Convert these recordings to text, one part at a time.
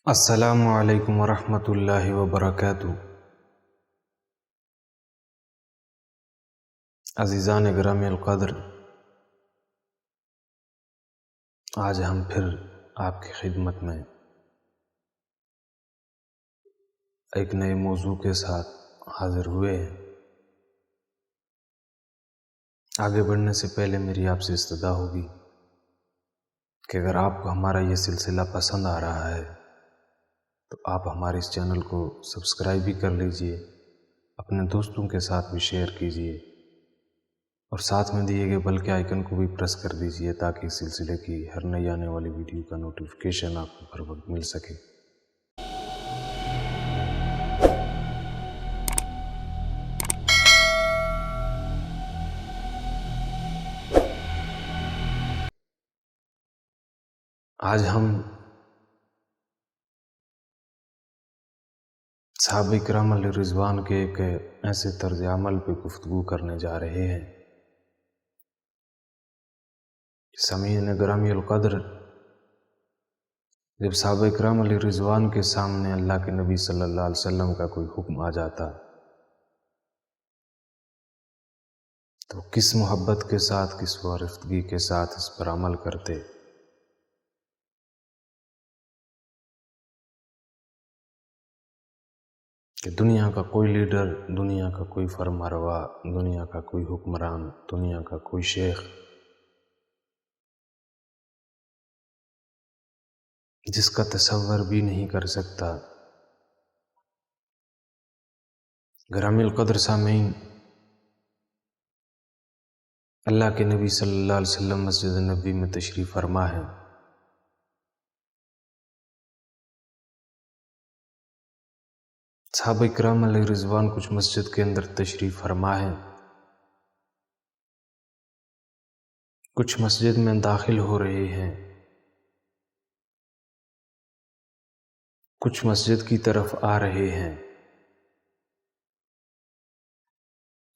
السلام علیکم ورحمۃ اللہ وبرکاتہ۔ عزیزان گرامی القدر، آج ہم پھر آپ کی خدمت میں ایک نئے موضوع کے ساتھ حاضر ہوئے ہیں۔ آگے بڑھنے سے پہلے میری آپ سے استدعا ہوگی کہ اگر آپ کو ہمارا یہ سلسلہ پسند آ رہا ہے تو آپ ہمارے اس چینل کو سبسکرائب بھی کر لیجئے، اپنے دوستوں کے ساتھ بھی شیئر کیجئے اور ساتھ میں دیے گئے بیل کے آئیکن کو بھی پریس کر دیجئے تاکہ اس سلسلے کی ہر نئی آنے والی ویڈیو کا نوٹیفیکیشن آپ کو ہر وقت مل سکے۔ آج ہم صحابہ کرام علیہ رضوان کے ایک ایسے طرز عمل پہ گفتگو کرنے جا رہے ہیں۔ سامعین گرامی القدر، جب صحابہ کرام علیہ رضوان کے سامنے اللہ کے نبی صلی اللہ علیہ وسلم کا کوئی حکم آ جاتا تو کس محبت کے ساتھ، کس وارفتگی کے ساتھ اس پر عمل کرتے۔ کہ دنیا کا کوئی لیڈر، دنیا کا کوئی فرمانروا، دنیا کا کوئی حکمران، دنیا کا کوئی شیخ جس کا تصور بھی نہیں کر سکتا۔ گرامی القدر سامعین، اللہ کے نبی صلی اللہ علیہ وسلم مسجد نبوی میں تشریف فرما ہے۔ صحابہ کرام علیہ رضوان کچھ مسجد کے اندر تشریف فرما ہے، کچھ مسجد میں داخل ہو رہے ہیں، کچھ مسجد کی طرف آ رہے ہیں۔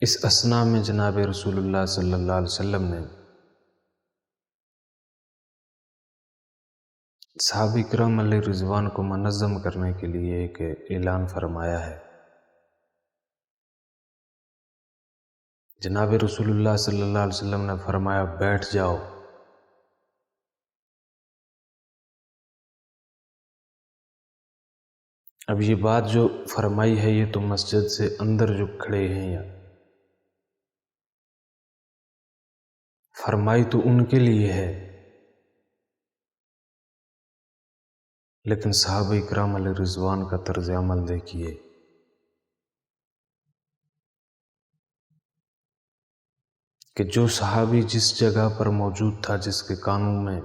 اس اثناء میں جناب رسول اللہ صلی اللہ علیہ وسلم نے صحابہ کرام علیہ رضوان کو منظم کرنے کے لیے ایک اعلان فرمایا ہے۔ جناب رسول اللہ صلی اللہ علیہ وسلم نے فرمایا، بیٹھ جاؤ۔ اب یہ بات جو فرمائی ہے یہ تو مسجد سے اندر جو کھڑے ہیں، یا فرمائی تو ان کے لیے ہے، لیکن صحابہ کرام علیہ رضوان کا طرز عمل دیکھیے۔ کہ جو صحابی جس جگہ پر موجود تھا، جس کے کانوں میں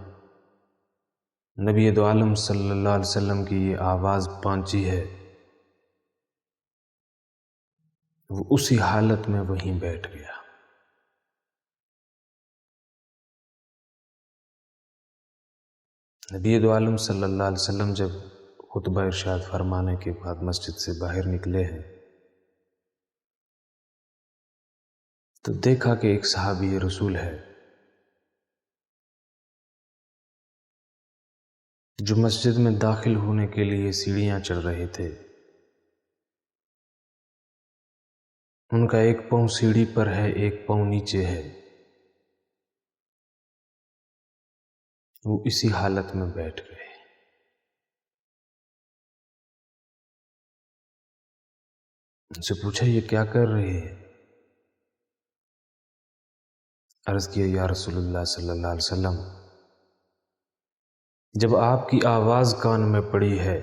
نبی دو عالم صلی اللہ علیہ وسلم کی یہ آواز پہنچی ہے، وہ اسی حالت میں وہیں بیٹھ گیا۔ نبی دو عالم صلی اللہ علیہ وسلم جب خطبہ ارشاد فرمانے کے بعد مسجد سے باہر نکلے ہیں تو دیکھا کہ ایک صحابی رسول ہے جو مسجد میں داخل ہونے کے لیے سیڑھیاں چڑھ رہے تھے۔ ان کا ایک پاؤں سیڑھی پر ہے، ایک پاؤں نیچے ہے، وہ اسی حالت میں بیٹھ گئے۔ ان سے پوچھا، یہ کیا کر رہے ہیں؟ عرض کیا، یا رسول اللہ صلی اللہ علیہ وسلم، جب آپ کی آواز کان میں پڑی ہے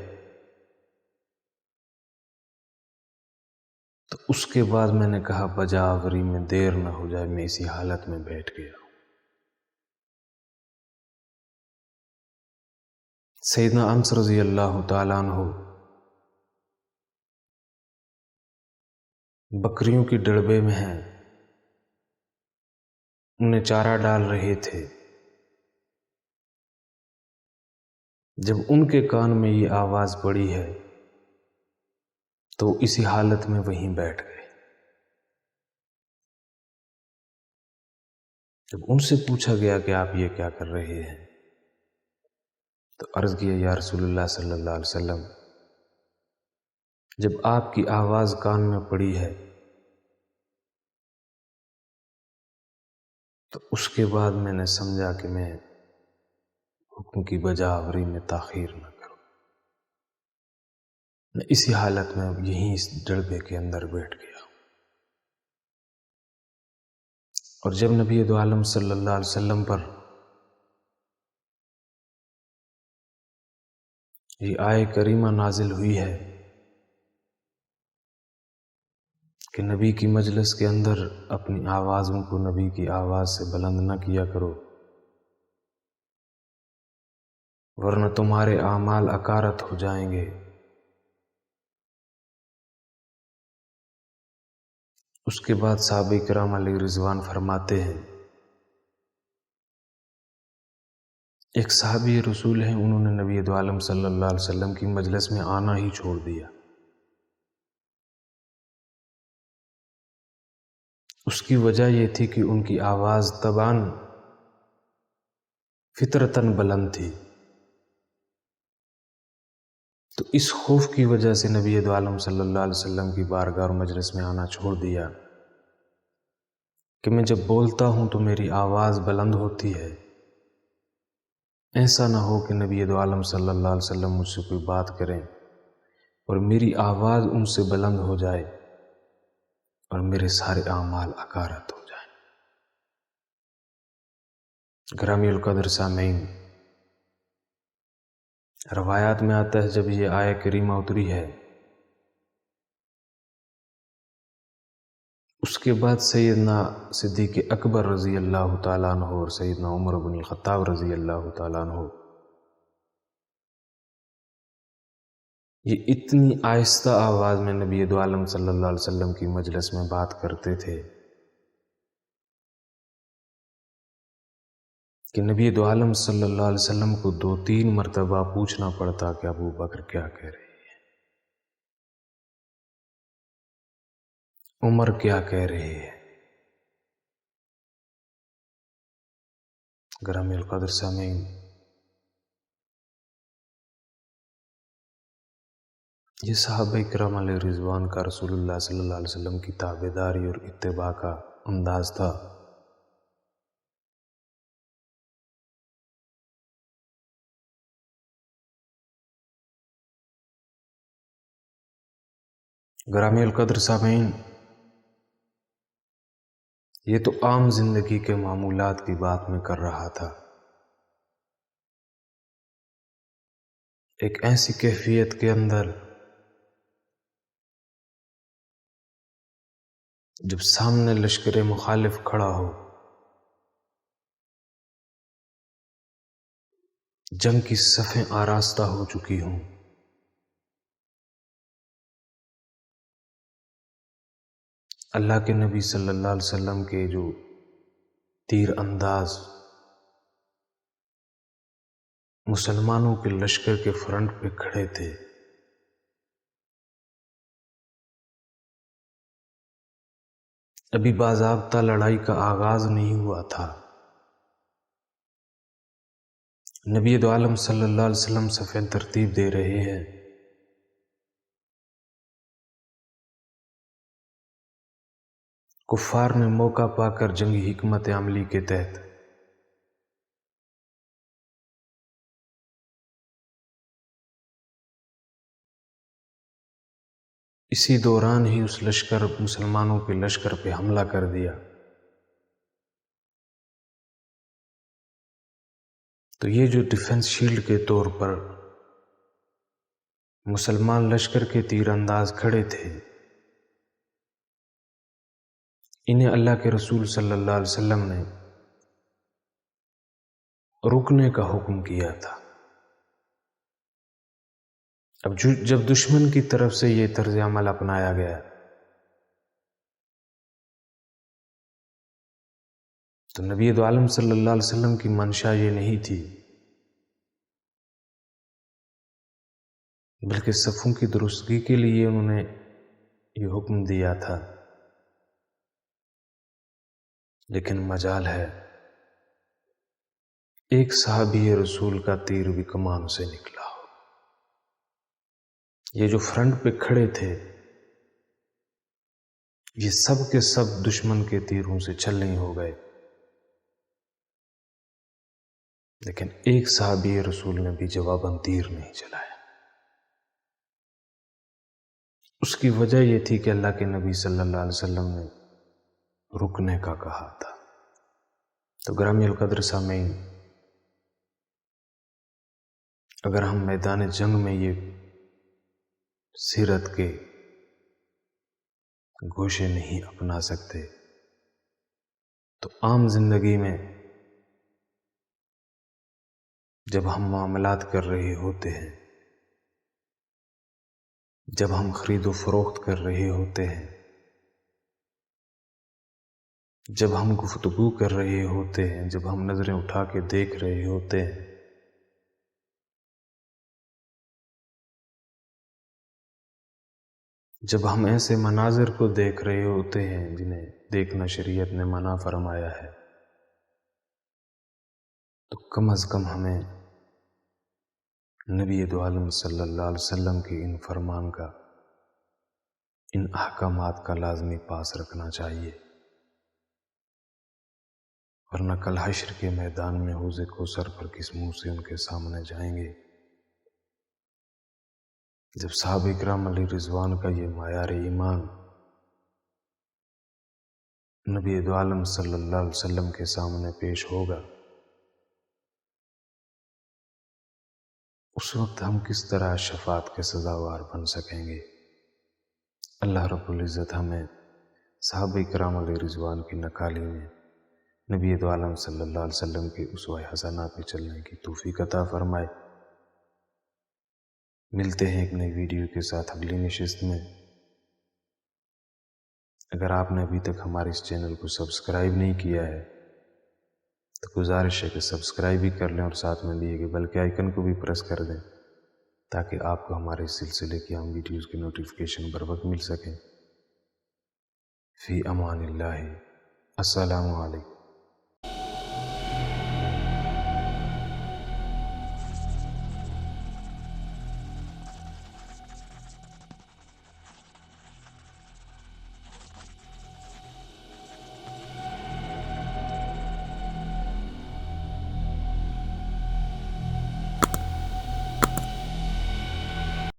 تو اس کے بعد میں نے کہا بجا آوری میں دیر نہ ہو جائے، میں اسی حالت میں بیٹھ گیا۔ سیدنا انس رضی اللہ تعالیٰ عنہ بکریوں کی ڈڑبے میں ہیں، انہیں چارہ ڈال رہے تھے۔ جب ان کے کان میں یہ آواز پڑی ہے تو اسی حالت میں وہیں بیٹھ گئے۔ جب ان سے پوچھا گیا کہ آپ یہ کیا کر رہے ہیں تو عرض کیا یا رسول اللہ صلی اللہ علیہ وسلم، جب آپ کی آواز کان میں پڑی ہے تو اس کے بعد میں نے سمجھا کہ میں حکم کی بجا آوری میں تاخیر نہ کروں۔ میں اسی حالت میں یہیں اس ڈڑبے کے اندر بیٹھ گیا، اور جب نبی دو عالم صلی اللہ علیہ وسلم پر یہ آیے کریمہ نازل ہوئی ہے کہ نبی کی مجلس کے اندر اپنی آوازوں کو نبی کی آواز سے بلند نہ کیا کرو، ورنہ تمہارے اعمال اکارت ہو جائیں گے۔ اس کے بعد صحابہ کرام علیہ رضوان فرماتے ہیں، ایک صحابی رسول ہیں، انہوں نے نبی دو عالم صلی اللہ علیہ وسلم کی مجلس میں آنا ہی چھوڑ دیا۔ اس کی وجہ یہ تھی کہ ان کی آواز طبعاً فطرتاً بلند تھی، تو اس خوف کی وجہ سے نبی دو عالم صلی اللہ علیہ وسلم کی بارگاہ اور مجلس میں آنا چھوڑ دیا کہ میں جب بولتا ہوں تو میری آواز بلند ہوتی ہے، ایسا نہ ہو کہ نبی دو عالم صلی اللہ علیہ وسلم مجھ سے کوئی بات کریں اور میری آواز ان سے بلند ہو جائے اور میرے سارے اعمال اکارت ہو جائیں۔ گرامی القدر سامعین، روایات میں آتا ہے جب یہ آیہ کریمہ اتری ہے اس کے بعد سیدنا صدیق اکبر رضی اللہ تعالیٰ عنہ اور سیدنا عمر بن الخطاب رضی اللہ تعالیٰ عنہ یہ اتنی آہستہ آواز میں نبی دو عالم صلی اللہ علیہ وسلم کی مجلس میں بات کرتے تھے کہ نبی دو عالم صلی اللہ علیہ وسلم کو 2-3 مرتبہ پوچھنا پڑتا کہ ابو بکر کیا کہہ رہے ہیں، عمر کیا کہہ رہے ہیں۔ گرامی القدر سامعین، یہ صحابہ کرام علیہ رضوان کا رسول اللہ صلی اللہ علیہ وسلم کی تابعداری اور اتباع کا انداز تھا۔ گرامی القدر سامعین، یہ تو عام زندگی کے معمولات کی بات میں کر رہا تھا، ایک ایسی کیفیت کے اندر جب سامنے لشکر مخالف کھڑا ہو، جنگ کی صفیں آراستہ ہو چکی ہوں، اللہ کے نبی صلی اللہ علیہ وسلم کے جو تیر انداز مسلمانوں کے لشکر کے فرنٹ پہ کھڑے تھے، ابھی باضابطہ لڑائی کا آغاز نہیں ہوا تھا، نبی دو عالم صلی اللہ علیہ وسلم صفیں ترتیب دے رہے ہیں، کفار نے موقع پا کر جنگی حکمت عملی کے تحت اسی دوران ہی اس لشکر مسلمانوں کے لشکر پہ حملہ کر دیا۔ تو یہ جو ڈیفنس شیلڈ کے طور پر مسلمان لشکر کے تیر انداز کھڑے تھے، انہیں اللہ کے رسول صلی اللہ علیہ وسلم نے رکنے کا حکم کیا تھا۔ اب جب دشمن کی طرف سے یہ طرز عمل اپنایا گیا تو نبی دو عالم صلی اللہ علیہ وسلم کی منشا یہ نہیں تھی، بلکہ صفوں کی درستگی کے لیے انہوں نے یہ حکم دیا تھا، لیکن مجال ہے ایک صحابی رسول کا تیر بھی کمان سے نکلا ہو۔ یہ جو فرنٹ پہ کھڑے تھے یہ سب کے سب دشمن کے تیروں سے چھلنی ہو گئے، لیکن ایک صحابی رسول نے بھی جواباً تیر نہیں چلایا۔ اس کی وجہ یہ تھی کہ اللہ کے نبی صلی اللہ علیہ وسلم نے رکنے کا کہا تھا۔ تو گرامی القدر سامعین، اگر ہم میدان جنگ میں یہ سیرت کے گوشے نہیں اپنا سکتے تو عام زندگی میں جب ہم معاملات کر رہے ہوتے ہیں، جب ہم خرید و فروخت کر رہے ہوتے ہیں، جب ہم گفتگو کر رہے ہوتے ہیں، جب ہم نظریں اٹھا کے دیکھ رہے ہوتے ہیں، جب ہم ایسے مناظر کو دیکھ رہے ہوتے ہیں جنہیں دیکھنا شریعت نے منع فرمایا ہے، تو کم از کم ہمیں نبی دو عالم صلی اللہ علیہ وسلم کی ان فرمان کا، ان احکامات کا لازمی پاس رکھنا چاہیے، ورنہ کل حشر کے میدان میں حوض کوثر پر کس منہ سے ان کے سامنے جائیں گے۔ جب صحابہ کرام علیہ رضوان کا یہ معیار ایمان نبی دو عالم صلی اللہ علیہ وسلم کے سامنے پیش ہوگا، اس وقت ہم کس طرح شفاعت کے سزاوار بن سکیں گے۔ اللہ رب العزت ہمیں صحابہ کرام علیہ رضوان کی نکالی میں نبی دو عالم صلی اللہ علیہ وسلم کی اسوہ حسنہ پہ چلنے کی توفیق عطا فرمائے۔ ملتے ہیں ایک نئی ویڈیو کے ساتھ اگلی نشست میں۔ اگر آپ نے ابھی تک ہمارے اس چینل کو سبسکرائب نہیں کیا ہے تو گزارش ہے کہ سبسکرائب بھی کر لیں اور ساتھ میں دیے گئے بیل کے آئیکن کو بھی پریس کر دیں تاکہ آپ کو ہمارے اس سلسلے کی عام ویڈیوز کی نوٹیفیکیشن بر وقت مل سکیں۔ فی امان اللہ، السلام علیکم۔